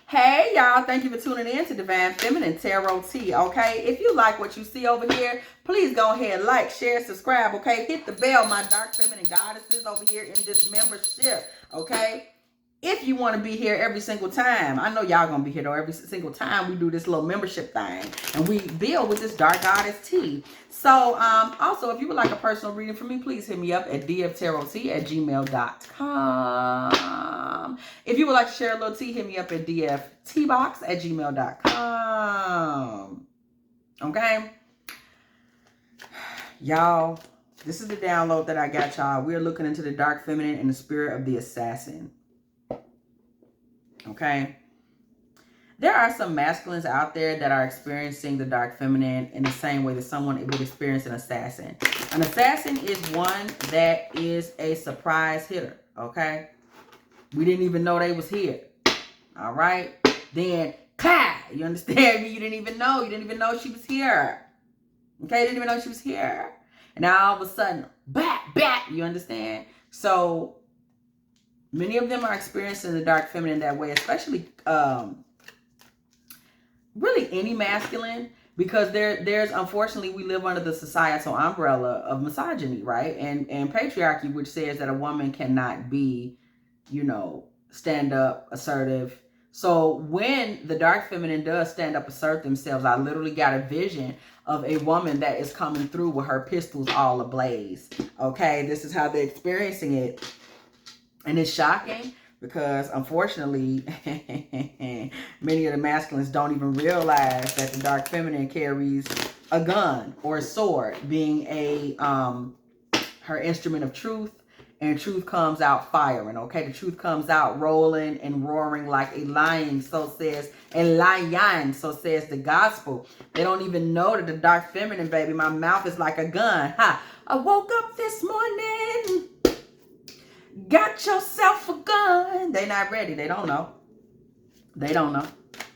Hey y'all, thank you for tuning in to Divine Feminine Tarottea, okay? If you like what you see over here, please go ahead, like, share, subscribe, okay? Hit the bell, my dark feminine goddesses over here in this membership, okay? If you want to be here every single time, I know y'all gonna be here though, every single time we do this little membership thing and we build with this dark goddess tea. So also, if you would like a personal reading from me, please hit me up at dftarottea@gmail.com. If you would like to share a little tea, hit me up at dfteabox@gmail.com. Okay, y'all, this is the download that I got, y'all. We're looking into the dark feminine and the spirit of the assassin. Okay, there are some masculines out there that are experiencing the dark feminine in the same way that someone would experience an assassin. An assassin is one that is a surprise hitter. Okay, we didn't even know they was here. All right, then you understand me? You didn't even know she was here. Okay, you didn't even know she was here, and now all of a sudden, you understand? So many of them are experiencing the dark feminine that way, especially really any masculine, because there's unfortunately we live under the societal umbrella of misogyny, right? And patriarchy, which says that a woman cannot be, stand up, assertive. So when the dark feminine does stand up, assert themselves, I literally got a vision of a woman that is coming through with her pistols all ablaze. Okay, this is how they're experiencing it. And it's shocking because, unfortunately, many of the masculines don't even realize that the dark feminine carries a gun or a sword, being her instrument of truth, and truth comes out firing. Okay, the truth comes out rolling and roaring like a lion. So says the gospel. They don't even know that the dark feminine, baby, my mouth is like a gun. Ha! I woke up this morning. Got yourself a gun. They not ready. They don't know. They don't know.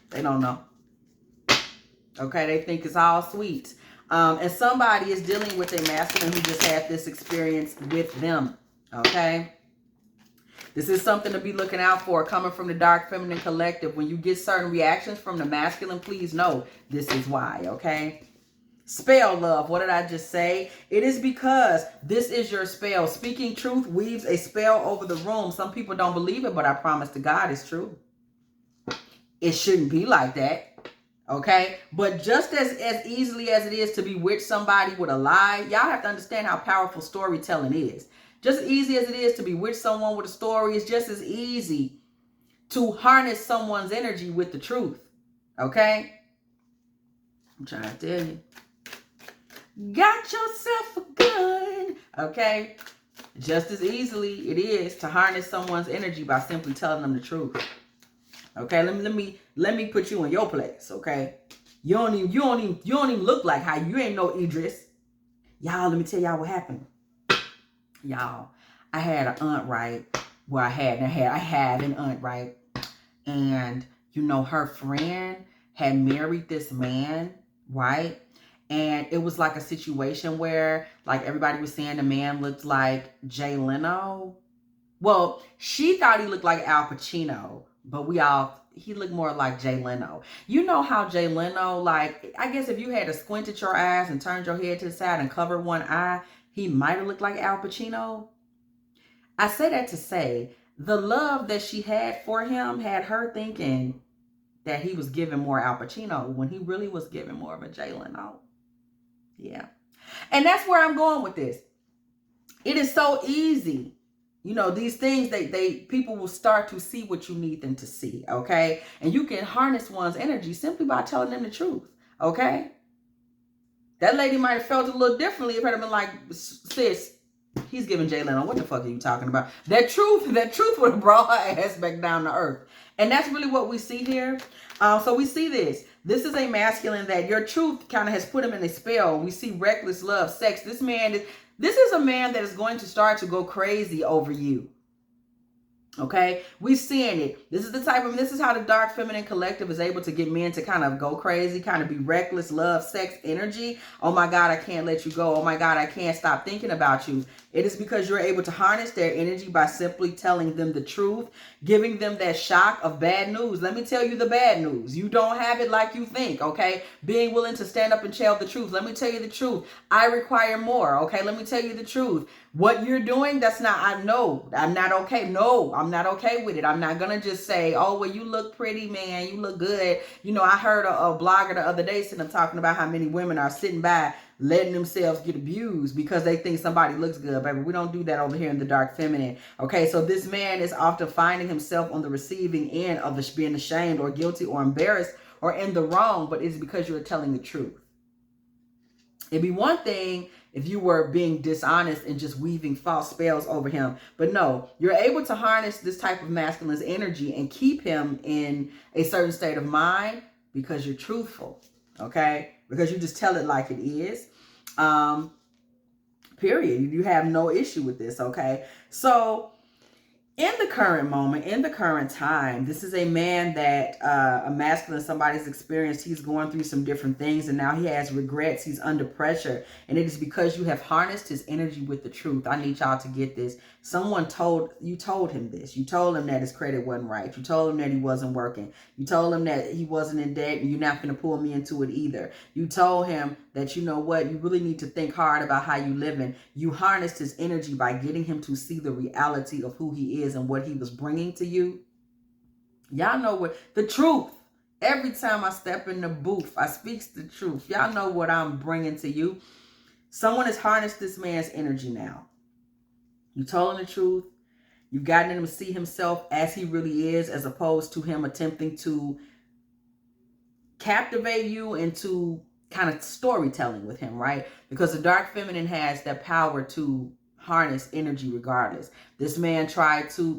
They don't know. Okay, they think it's all sweet. And somebody is dealing with a masculine who just had this experience with them. Okay. This is something to be looking out for coming from the dark feminine collective. When you get certain reactions from the masculine, please know this is why. Okay. Spell, love. What did I just say? It is because this is your spell. Speaking truth weaves a spell over the room. Some people don't believe it, but I promise to God it's true. It shouldn't be like that. Okay? But just as easily as it is to bewitch somebody with a lie, y'all have to understand how powerful storytelling is. Just as easy as it is to bewitch someone with a story, it's just as easy to harness someone's energy with the truth. Okay? I'm trying to tell you. Got yourself a gun. Okay? Just as easily it is to harness someone's energy by simply telling them the truth. Okay? Let me put you in your place, okay? You don't even look like how you ain't no Idris. Y'all, let me tell y'all what happened. Y'all, I had an aunt, right? Well, I have an aunt, right? And her friend had married this man, right? And it was like a situation where, like, everybody was saying the man looked like Jay Leno. Well, she thought he looked like Al Pacino, but he looked more like Jay Leno. You know how Jay Leno, like, I guess if you had to squint at your eyes and turned your head to the side and covered one eye, he might have looked like Al Pacino. I say that to say the love that she had for him had her thinking that he was giving more Al Pacino when he really was giving more of a Jay Leno. Yeah. And that's where I'm going with this. It is so easy. These things, people will start to see what you need them to see. Okay. And you can harness one's energy simply by telling them the truth. Okay. That lady might have felt a little differently if it had been like, sis, he's giving Jay Leno. What the fuck are you talking about? That truth would have brought her ass back down to earth. And that's really what we see here. So we see this. This is a masculine that your truth kind of has put him in a spell. We see reckless love, sex. This is a man that is going to start to go crazy over you. Okay, we're seeing it. This is how the dark feminine collective is able to get men to kind of go crazy, kind of be reckless, love, sex, energy. Oh my God, I can't let you go. Oh my God, I can't stop thinking about you. It is because you're able to harness their energy by simply telling them the truth, giving them that shock of bad news. Let me tell you the bad news. You don't have it like you think, okay? Being willing to stand up and tell the truth. Let me tell you the truth. I require more, okay? Let me tell you the truth. What you're doing, that's not, I know, I'm not okay. No, I'm not okay with it. I'm not going to just say, oh, well, you look pretty, man. You look good. You know, I heard a blogger the other day sitting up talking about how many women are sitting by letting themselves get abused because they think somebody looks good, baby. We don't do that over here in the dark feminine. Okay, so this man is often finding himself on the receiving end of being ashamed or guilty or embarrassed or in the wrong, but it's because you're telling the truth. It'd be one thing if you were being dishonest and just weaving false spells over him. But no, you're able to harness this type of masculine's energy and keep him in a certain state of mind because you're truthful, okay? Because you just tell it like it is. Period. You have no issue with this, okay? So in the current moment, in the current time, this is a man that, a masculine, somebody's experienced. He's going through some different things and now he has regrets. He's under pressure. And it is because you have harnessed his energy with the truth. I need y'all to get this. Someone told him this. You told him that his credit wasn't right. You told him that he wasn't working. You told him that he wasn't in debt and you're not going to pull me into it either. You told him that, you know what, you really need to think hard about how you living. You harnessed his energy by getting him to see the reality of who he is and what he was bringing to you. Y'all know what the truth. Every time I step in the booth, I speaks the truth. Y'all know what I'm bringing to you. Someone has harnessed this man's energy now. You told him the truth. You've gotten him to see himself as he really is, as opposed to him attempting to captivate you into kind of storytelling with him, right? Because the dark feminine has that power to harness energy regardless. This man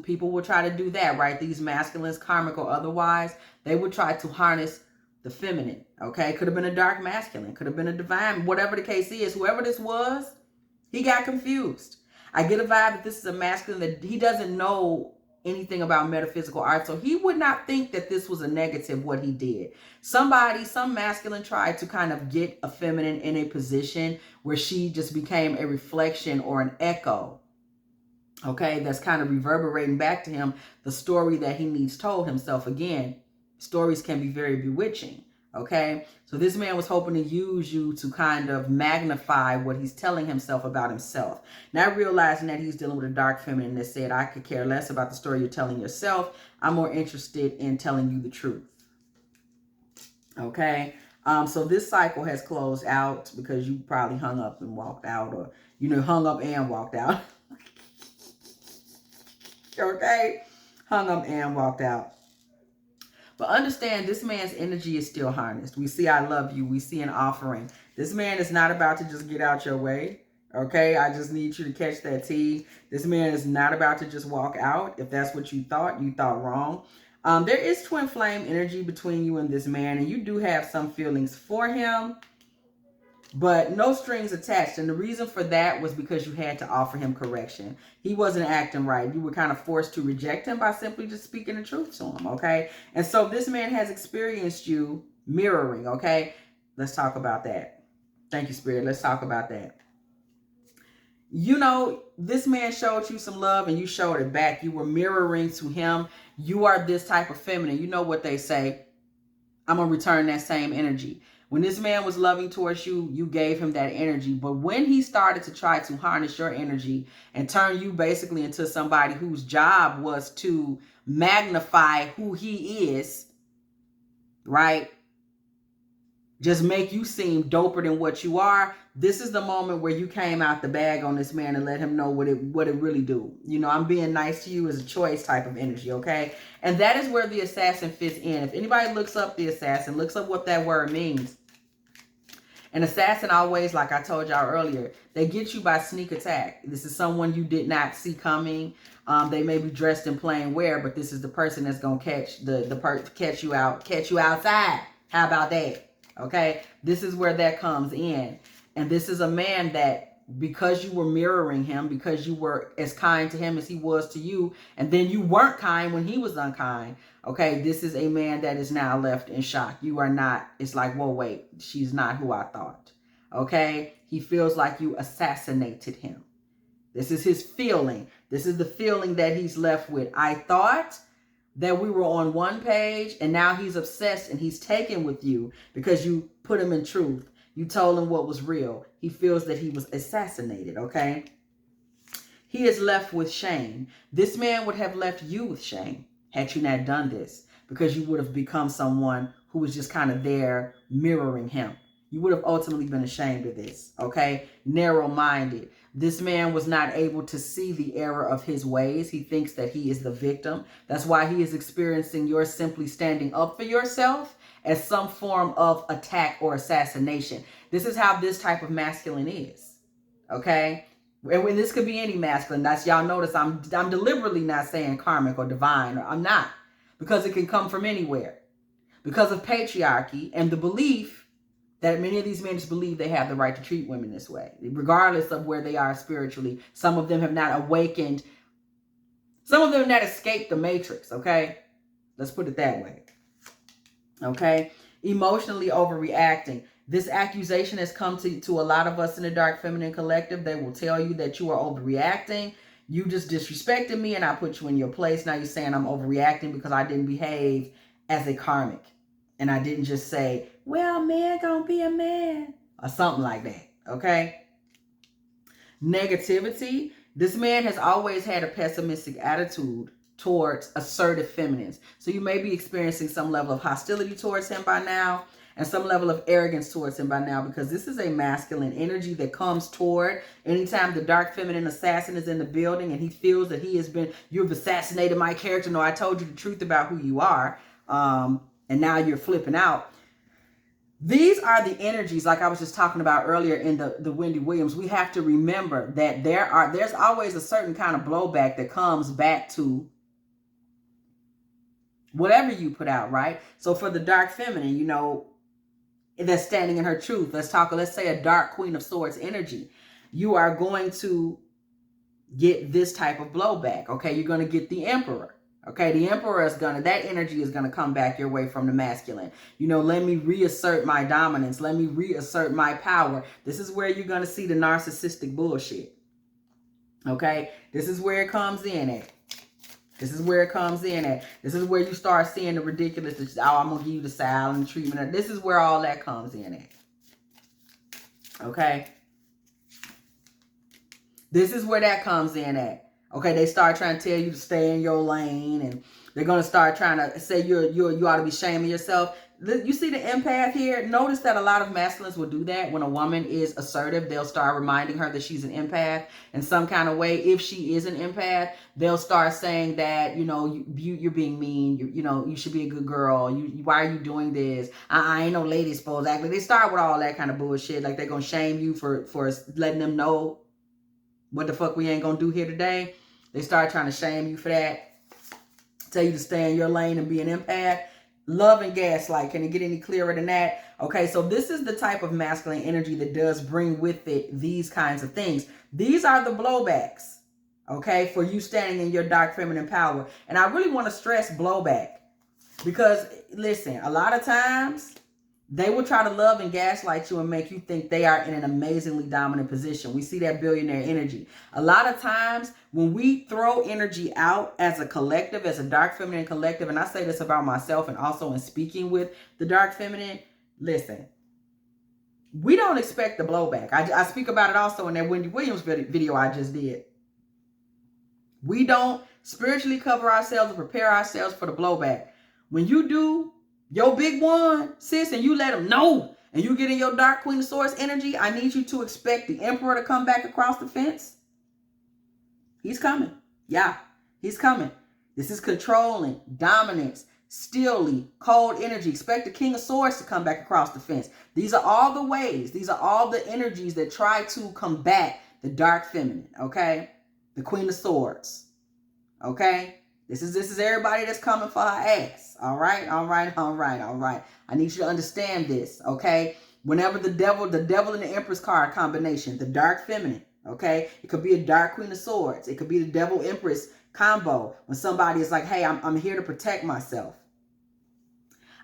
people will try to do that, right? These masculines, karmic or otherwise, they would try to harness the feminine, okay? Could have been a dark masculine, could have been a divine, whatever the case is. Whoever this was, he got confused. I get a vibe that this is a masculine that he doesn't know anything about metaphysical art, so he would not think that this was a negative, what he did. Some masculine tried to kind of get a feminine in a position where she just became a reflection or an echo, okay, that's kind of reverberating back to him the story that he needs told himself. Again, stories can be very bewitching, okay? So this man was hoping to use you to kind of magnify what he's telling himself about himself. Not realizing that he's dealing with a dark feminine that said, I could care less about the story you're telling yourself. I'm more interested in telling you the truth. Okay? So this cycle has closed out because you probably hung up and walked out, or, you know, hung up and walked out. Okay? Hung up and walked out. But understand, this man's energy is still harnessed. We see I love you. We see an offering. This man is not about to just get out your way. Okay? I just need you to catch that tea. This man is not about to just walk out. If that's what you thought wrong. There is twin flame energy between you and this man. And you do have some feelings for him. But no strings attached. And the reason for that was because you had to offer him correction. He wasn't acting right. You were kind of forced to reject him by simply just speaking the truth to him, okay? And so this man has experienced you mirroring, okay? Let's talk about that. Thank you, Spirit. Let's talk about that. You know, this man showed you some love and you showed it back. You were mirroring to him. You are this type of feminine. You know what they say. I'm going to return that same energy. When this man was loving towards you, you gave him that energy. But when he started to try to harness your energy and turn you basically into somebody whose job was to magnify who he is, right? Just make you seem doper than what you are. This is the moment where you came out the bag on this man and let him know what it really do. You know, I'm being nice to you as a choice type of energy, okay? And that is where the assassin fits in. If anybody looks up the assassin, looks up what that word means. An assassin always, like I told y'all earlier, they get you by sneak attack. This is someone you did not see coming. They may be dressed in plain wear, but this is the person that's gonna catch catch you outside. How about that? Okay, this is where that comes in. And this is a man that, because you were mirroring him, because you were as kind to him as he was to you, and then you weren't kind when he was unkind, okay, this is a man that is now left in shock. You are not, it's like, whoa, wait, she's not who I thought, okay? He feels like you assassinated him. This is his feeling. This is the feeling that he's left with. I thought that we were on one page, and now he's obsessed and he's taken with you because you put him in truth. You told him what was real. He feels that he was assassinated, okay? He is left with shame. This man would have left you with shame had you not done this, because you would have become someone who was just kind of there mirroring him. You would have ultimately been ashamed of this, okay? Narrow-minded. This man was not able to see the error of his ways. He thinks that he is the victim. That's why he is experiencing your simply standing up for yourself as some form of attack or assassination. This is how this type of masculine is, okay? And this could be any masculine. That's, y'all notice I'm deliberately not saying karmic or divine. I'm not, because it can come from anywhere. Because of patriarchy and the belief that many of these men just believe they have the right to treat women this way, regardless of where they are spiritually. Some of them have not awakened. Some of them have not escaped the matrix, okay? Let's put it that way, okay? Emotionally overreacting. This accusation has come to a lot of us in the Dark Feminine Collective. They will tell you that you are overreacting. You just disrespected me and I put you in your place. Now you're saying I'm overreacting because I didn't behave as a karmic. And I didn't just say, well, man gonna be a man, or something like that, okay? Negativity. This man has always had a pessimistic attitude towards assertive feminines. So you may be experiencing some level of hostility towards him by now, and some level of arrogance towards him by now, because this is a masculine energy that comes toward anytime the dark feminine assassin is in the building and he feels that he has been, you've assassinated my character. No, I told you the truth about who you are. And now you're flipping out. These are the energies, like I was just talking about earlier in the Wendy Williams. We have to remember that there's always a certain kind of blowback that comes back to whatever you put out, right? So for the dark feminine, you know, that's standing in her truth. Let's say a dark Queen of Swords energy. You are going to get this type of blowback, okay? You're going to get the Emperor. Okay, the Emperor is that energy is gonna come back your way from the masculine. You know, let me reassert my dominance. Let me reassert my power. This is where you're gonna see the narcissistic bullshit. Okay, this is where it comes in at. This is where it comes in at. This is where you start seeing the ridiculous. Oh, I'm gonna give you the silent treatment. This is where all that comes in at. Okay, this is where that comes in at. Okay, they start trying to tell you to stay in your lane, and they're going to start trying to say you ought to be shaming yourself. You see the empath here? Notice that a lot of masculines will do that. When a woman is assertive, they'll start reminding her that she's an empath in some kind of way. If she is an empath, they'll start saying that, you know, you're being mean. You know, you should be a good girl. Why are you doing this? I ain't no lady supposed to act like. They start with all that kind of bullshit. Like they're going to shame you for letting them know what the fuck we ain't going to do here today. They start trying to shame you for that. Tell you to stay in your lane and be an empath. Love and gaslight. Can it get any clearer than that? Okay, so this is the type of masculine energy that does bring with it these kinds of things. These are the blowbacks, okay, for you standing in your dark feminine power. And I really want to stress blowback because, listen, a lot of times they will try to love and gaslight you and make you think they are in an amazingly dominant position. We see that billionaire energy. A lot of times when we throw energy out as a collective, as a dark feminine collective, and I say this about myself and also in speaking with the dark feminine, listen, we don't expect the blowback. I speak about it also in that Wendy Williams video I just did. We don't spiritually cover ourselves and prepare ourselves for the blowback. When you do your big one, sis, and you let them know, and you get in your dark Queen of Swords energy, I need you to expect the Emperor to come back across the fence. He's coming. Yeah, he's coming. This is controlling, dominance, steely, cold energy. Expect the King of Swords to come back across the fence. These are all the ways. These are all the energies that try to combat the dark feminine, okay? The Queen of Swords, okay? This is everybody that's coming for her ass. All right, all right, all right, all right. I need you to understand this, okay? Whenever the devil and the Empress card combination, the dark feminine, okay? It could be a dark Queen of Swords. It could be the Devil Empress combo. When somebody is like, hey, I'm here to protect myself.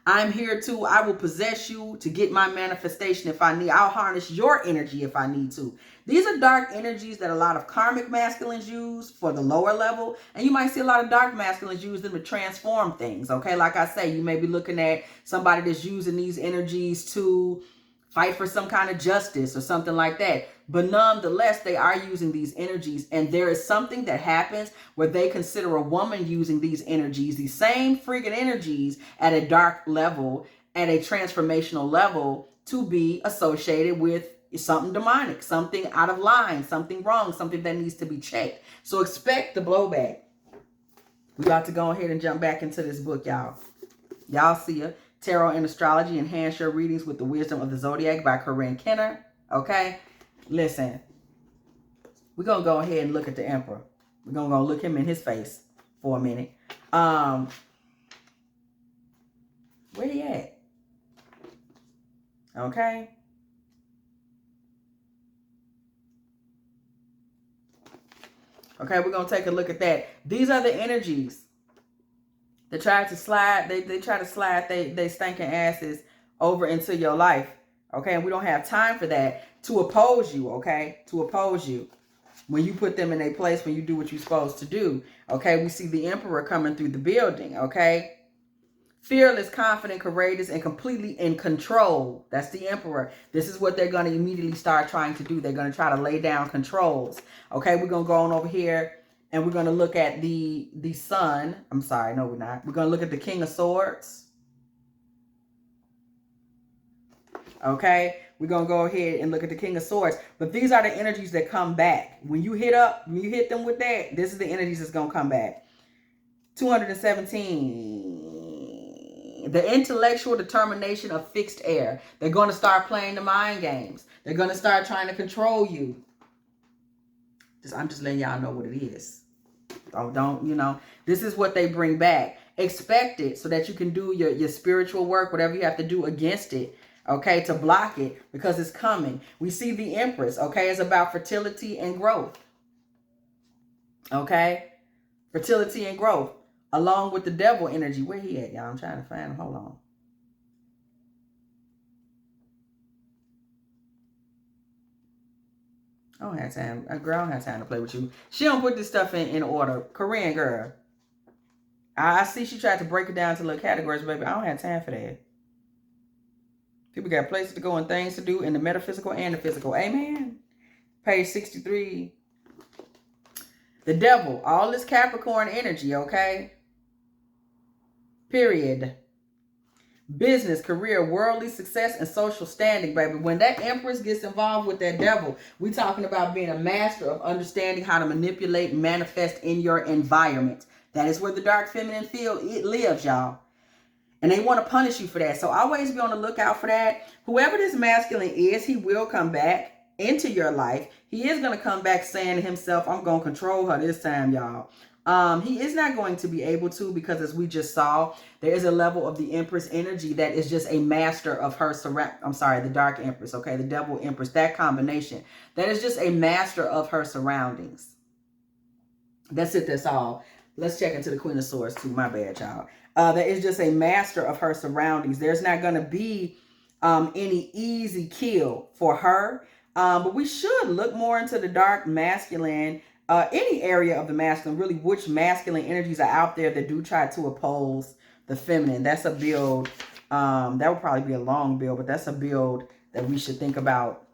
I'm here too. I will possess you to get my manifestation if I need. I'll harness your energy if I need to. These are dark energies that a lot of karmic masculines use for the lower level. And you might see a lot of dark masculines use them to transform things. Okay, like I say, you may be looking at somebody that's using these energies to fight for some kind of justice or something like that. But nonetheless, they are using these energies. And there is something that happens where they consider a woman using these energies, these same freaking energies at a dark level, at a transformational level, to be associated with something demonic, something out of line, something wrong, something that needs to be checked. So expect the blowback. We about to go ahead and jump back into this book, y'all. Y'all see it. Tarot and Astrology, Enhance Your Readings with the Wisdom of the Zodiac by Corinne Kenner. Okay? Listen. We're going to go ahead and look at the Emperor. We're going to go look him in his face for a minute. Where he at? Okay? Okay, we're going to take a look at that. These are the energies. They try to slide, they try to slide they stinking asses over into your life. Okay, and we don't have time for that, to oppose you, okay? To oppose you. When you put them in a place, when you do what you're supposed to do. Okay, we see the Emperor coming through the building, okay? Fearless, confident, courageous, and completely in control. That's the Emperor. This is what they're going to immediately start trying to do. They're going to try to lay down controls. Okay, we're going to go on over here. And we're going to look at the Sun. I'm sorry, no, we're not. We're going to look at the King of Swords. Okay, we're going to go ahead and look at the King of Swords. But these are the energies that come back. When you hit them with that, this is the energies that's going to come back. 217. The intellectual determination of fixed air. They're going to start playing the mind games. They're going to start trying to control you. I'm just letting y'all know what it is. Don't, you know, this is what they bring back. Expect it so that you can do your spiritual work, whatever you have to do against it, okay, to block it, because it's coming. We see the Empress, okay, it's about fertility and growth, okay, fertility and growth, along with the Devil energy. Where he at, y'all? I'm trying to find him. Hold on. I don't have time. A girl don't have time to play with you. She don't put this stuff in order. Korean girl. I see she tried to break it down to little categories, baby. I don't have time for that. People got places to go and things to do in the metaphysical and the physical. Amen. Page 63. The Devil. All this Capricorn energy, okay? Period. Business, career, worldly success, and social standing, baby. When that Empress gets involved with that Devil, we talking about being a master of understanding how to manipulate and manifest in your environment. That is where the dark feminine field lives, y'all. And they want to punish you for that. So always be on the lookout for that. Whoever this masculine is, he will come back into your life. He is going to come back saying to himself, I'm going to control her this time, y'all. He is not going to be able to, because as we just saw, there is a level of the Empress energy that is just a master of her the Dark Empress, okay? The Devil Empress, that combination. That is just a master of her surroundings. That's it, that's all. Let's check into the Queen of Swords too. My bad, y'all. That is just a master of her surroundings. There's not going to be any easy kill for her. But we should look more into the dark masculine, any area of the masculine, really, which masculine energies are out there that do try to oppose the feminine. That's a build. That would probably be a long build, but that's a build that we should think about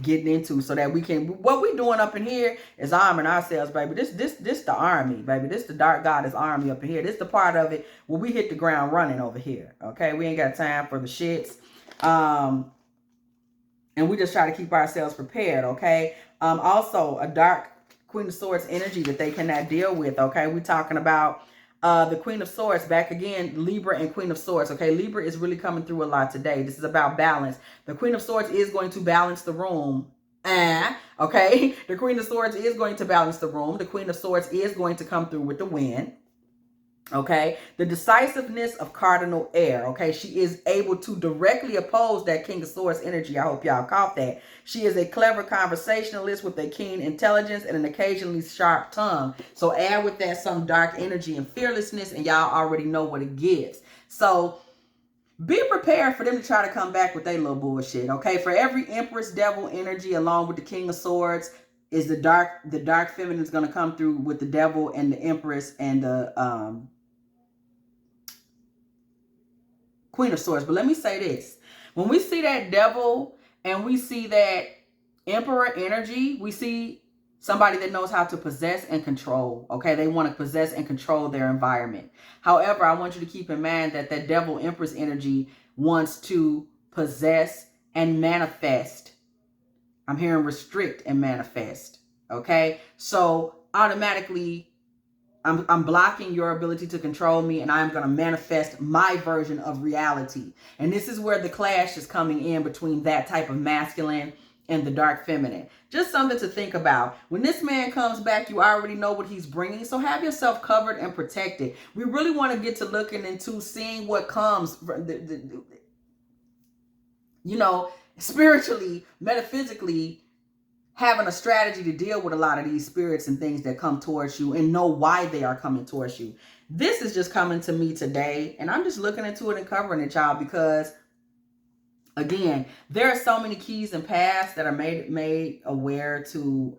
getting into, so that we can, what we doing up in here is arming ourselves, baby. This the army, baby. This the dark goddess army up in here. This the part of it where we hit the ground running over here. Okay, we ain't got time for the shits. And we just try to keep ourselves prepared. Okay. Also a dark Queen of Swords energy that they cannot deal with. Okay, we talking about the Queen of Swords, back again, Libra and Queen of Swords. Okay, Libra is really coming through a lot today. This is about balance. The Queen of Swords is going to balance the room. Okay, the Queen of Swords is going to balance the room. The Queen of Swords is going to come through with the win. Okay, the decisiveness of cardinal air. Okay, she is able to directly oppose that King of Swords energy. I hope y'all caught that. She is a clever conversationalist with a keen intelligence and an occasionally sharp tongue. So add with that some dark energy and fearlessness, and y'all already know what it gives. So be prepared for them to try to come back with their little bullshit. Okay, for every Empress Devil energy along with the King of Swords is the dark feminine is going to come through with the Devil and the Empress and the Queen of Swords. But let me say this. When we see that Devil and we see that Emperor energy, we see somebody that knows how to possess and control. Okay, they want to possess and control their environment. However, I want you to keep in mind that that Devil Empress energy wants to possess and manifest. I'm hearing restrict and manifest. Okay, so automatically I'm blocking your ability to control me, and I'm going to manifest my version of reality. And this is where the clash is coming in between that type of masculine and the dark feminine. Just something to think about. When this man comes back, you already know what he's bringing. So have yourself covered and protected. We really want to get to looking into seeing what comes, spiritually, metaphysically, having a strategy to deal with a lot of these spirits and things that come towards you and know why they are coming towards you. This is just coming to me today, and I'm just looking into it and covering it, y'all, because again, there are so many keys and paths that are made aware through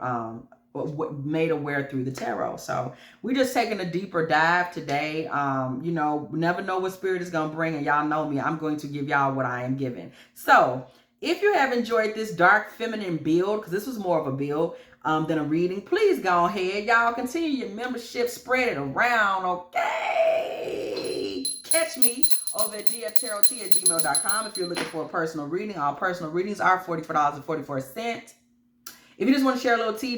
the tarot. So we're just taking a deeper dive today. Never know what spirit is gonna bring, and y'all know me, I'm going to give y'all what I am giving. So if you have enjoyed this dark feminine build, because this was more of a build than a reading, please go ahead. Y'all continue your membership, spread it around, okay? Catch me over at dftarottea@gmail.com if you're looking for a personal reading. All personal readings are $44.44. If you just want to share a little tea,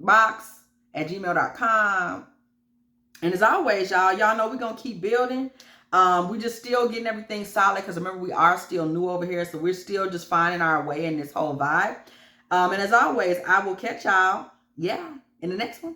dfteabox@gmail.com. And as always, y'all know we're going to keep building. We just still getting everything solid because remember, we are still new over here. So we're still just finding our way in this whole vibe. And as always, I will catch y'all, in the next one.